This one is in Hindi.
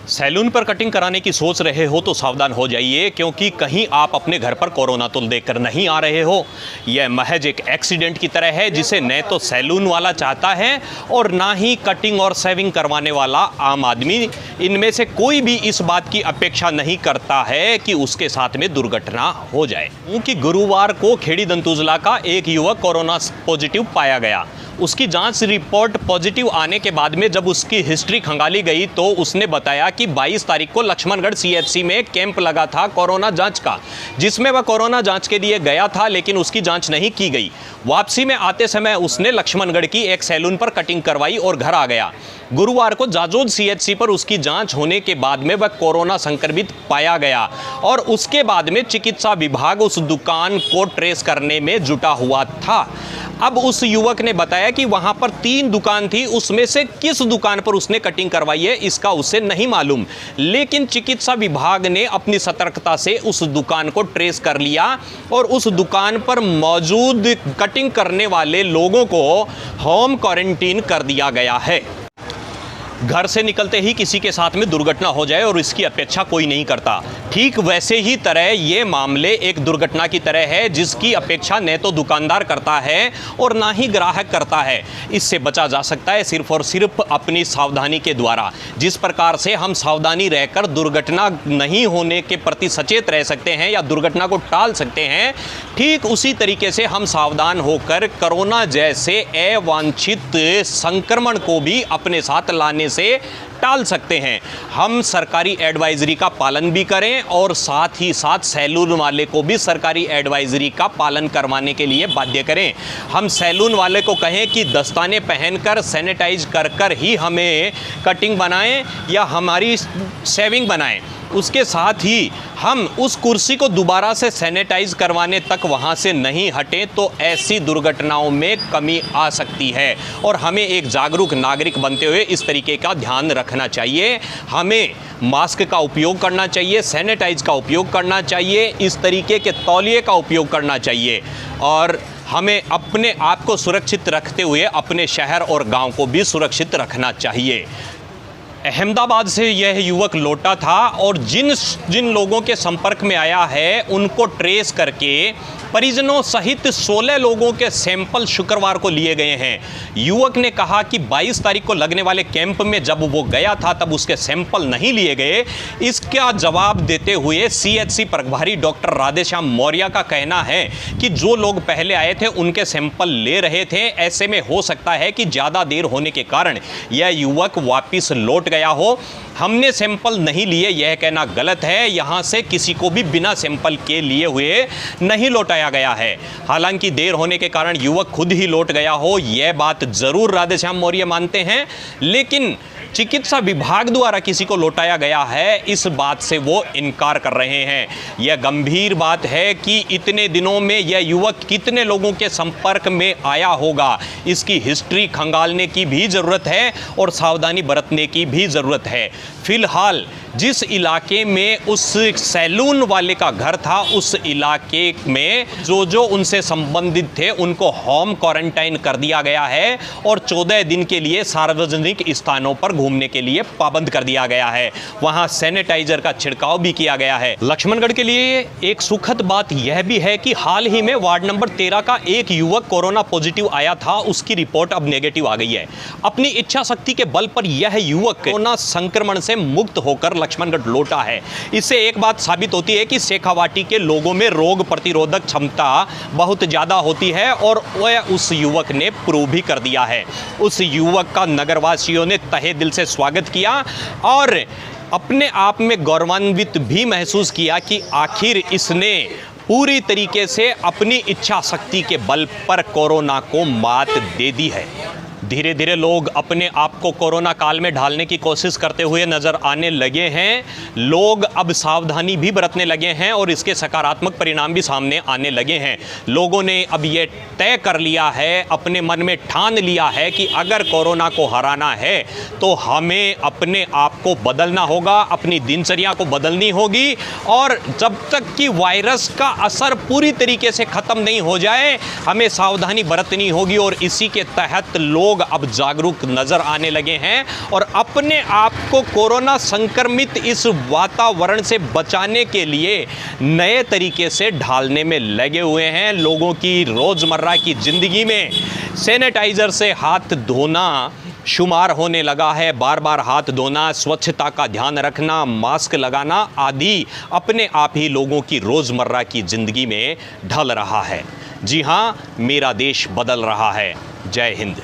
सैलून पर कटिंग कराने की सोच रहे हो तो सावधान हो जाइए, क्योंकि कहीं आप अपने घर पर कोरोना तो लेकर नहीं आ रहे हो। यह महज एक एक्सीडेंट की तरह है जिसे न तो सैलून वाला चाहता है और ना ही कटिंग और शेविंग करवाने वाला आम आदमी। इनमें से कोई भी इस बात की अपेक्षा नहीं करता है कि उसके साथ में दुर्घटना हो जाए। क्योंकि गुरुवार को खेड़ी दंतुजला का एक युवक कोरोना पॉजिटिव पाया गया। उसकी जांच रिपोर्ट पॉजिटिव आने के बाद में जब उसकी हिस्ट्री खंगाली गई तो उसने बताया कि 22 तारीख को लक्ष्मणगढ़ सीएचसी में कैंप लगा था कोरोना जांच का, जिसमें वह कोरोना जांच के लिए गया था, लेकिन उसकी जांच नहीं की गई। वापसी में आते समय उसने लक्ष्मणगढ़ की एक सैलून पर कटिंग करवाई और घर आ गया। गुरुवार को जाजोद सीएचसी पर उसकी जांच होने के बाद में वह कोरोना संक्रमित पाया गया और उसके बाद में चिकित्सा विभाग उस दुकान को ट्रेस करने में जुटा हुआ था। अब उस युवक ने बताया कि वहां पर 3 दुकान थी, उसमें से किस दुकान पर उसने कटिंग करवाई है इसका उसे नहीं मालूम, लेकिन चिकित्सा विभाग ने अपनी सतर्कता से उस दुकान को ट्रेस कर लिया और उस दुकान पर मौजूद कटिंग करने वाले लोगों को होम क्वारंटीन कर दिया गया है। घर से निकलते ही किसी के साथ में दुर्घटना हो जाए और इसकी अपेक्षा कोई नहीं करता। ठीक वैसे ही तरह ये मामले एक दुर्घटना की तरह है जिसकी अपेक्षा न तो दुकानदार करता है और ना ही ग्राहक करता है। इससे बचा जा सकता है सिर्फ और सिर्फ अपनी सावधानी के द्वारा। जिस प्रकार से हम सावधानी रहकर दुर्घटना नहीं होने के प्रति सचेत रह सकते हैं या दुर्घटना को टाल सकते हैं, ठीक उसी तरीके से हम सावधान होकर कोरोना जैसे अवांछित संक्रमण को भी अपने साथ लाने से टाल सकते हैं। हम सरकारी एडवाइजरी का पालन भी करें और साथ ही साथ सैलून वाले को भी सरकारी एडवाइजरी का पालन करवाने के लिए बाध्य करें। हम सैलून वाले को कहें कि दस्ताने पहनकर सैनिटाइज कर ही हमें कटिंग बनाएं या हमारी शेविंग बनाएं। उसके साथ ही हम उस कुर्सी को दोबारा से सैनिटाइज करवाने तक वहाँ से नहीं हटें तो ऐसी दुर्घटनाओं में कमी आ सकती है और हमें एक जागरूक नागरिक बनते हुए इस तरीके का ध्यान रखना चाहिए। हमें मास्क का उपयोग करना चाहिए, सैनिटाइज का उपयोग करना चाहिए, इस तरीके के तौलिए का उपयोग करना चाहिए और हमें अपने आप को सुरक्षित रखते हुए अपने शहर और गांव को भी सुरक्षित रखना चाहिए। अहमदाबाद से यह युवक लौटा था और जिन लोगों के संपर्क में आया है उनको ट्रेस करके परिजनों सहित 16 लोगों के सैंपल शुक्रवार को लिए गए हैं। युवक ने कहा कि 22 तारीख को लगने वाले कैंप में जब वो गया था तब उसके सैंपल नहीं लिए गए। इसका जवाब देते हुए सीएचसी प्रभारी डॉक्टर राधेश्याम मौर्य का कहना है कि जो लोग पहले आए थे उनके सैंपल ले रहे थे। ऐसे में हो सकता है कि ज़्यादा देर होने के कारण यह युवक वापिस लौट गया हो। हमने सैंपल नहीं लिए यह कहना गलत है। यहाँ से किसी को भी बिना सैंपल के लिए हुए नहीं लौटाया गया है। हालांकि देर होने के कारण युवक खुद ही लौट गया हो यह बात जरूर राधेश्याम मौर्य मानते हैं, लेकिन चिकित्सा विभाग द्वारा किसी को लौटाया गया है इस बात से वो इनकार कर रहे हैं। यह गंभीर बात है कि इतने दिनों में यह युवक कितने लोगों के संपर्क में आया होगा, इसकी हिस्ट्री खंगालने की भी ज़रूरत है और सावधानी बरतने की भी ज़रूरत है। फिलहाल जिस इलाके में उस सैलून वाले का घर था उस इलाके में जो उनसे संबंधित थे उनको होम क्वारंटाइन कर दिया गया है और 14 दिन के लिए सार्वजनिक स्थानों पर घूमने के लिए पाबंद कर दिया गया है। वहां सैनिटाइजर का छिड़काव भी किया गया है। लक्ष्मणगढ़ के लिए एक सुखद बात यह भी है कि हाल ही में वार्ड नंबर 13 का एक युवक कोरोना पॉजिटिव आया था, उसकी रिपोर्ट अब नेगेटिव आ गई है। अपनी इच्छा शक्ति के बल पर यह युवक कोरोना संक्रमण से मुक्त होकर लक्ष्मणगढ़ लौटा है। इससे एक बात साबित होती है कि शेखावाटी के लोगों में रोग प्रतिरोधक क्षमता बहुत ज़्यादा होती है और वह उस युवक ने प्रूव भी कर दिया है। उस युवक का नगरवासियों ने तहे दिल से स्वागत किया और अपने आप में गौरवान्वित भी महसूस किया कि आखिर इसने पूरी तरीके से अपनी इच्छा शक्ति के बल पर कोरोना को मात दे दी है। धीरे धीरे लोग अपने आप को कोरोना काल में ढालने की कोशिश करते हुए नजर आने लगे हैं। लोग अब सावधानी भी बरतने लगे हैं और इसके सकारात्मक परिणाम भी सामने आने लगे हैं। लोगों ने अब ये तय कर लिया है, अपने मन में ठान लिया है कि अगर कोरोना को हराना है तो हमें अपने आप को बदलना होगा, अपनी दिनचर्या को बदलनी होगी और जब तक कि वायरस का असर पूरी तरीके से ख़त्म नहीं हो जाए हमें सावधानी बरतनी होगी और इसी के तहत लोग अब जागरूक नजर आने लगे हैं और अपने आप को कोरोना संक्रमित इस वातावरण से बचाने के लिए नए तरीके से ढालने में लगे हुए हैं। लोगों की रोजमर्रा की जिंदगी में सैनिटाइजर से हाथ धोना शुमार होने लगा है। बार बार हाथ धोना, स्वच्छता का ध्यान रखना, मास्क लगाना आदि अपने आप ही लोगों की रोजमर्रा की जिंदगी में ढल रहा है। जी हां, मेरा देश बदल रहा है। जय हिंद।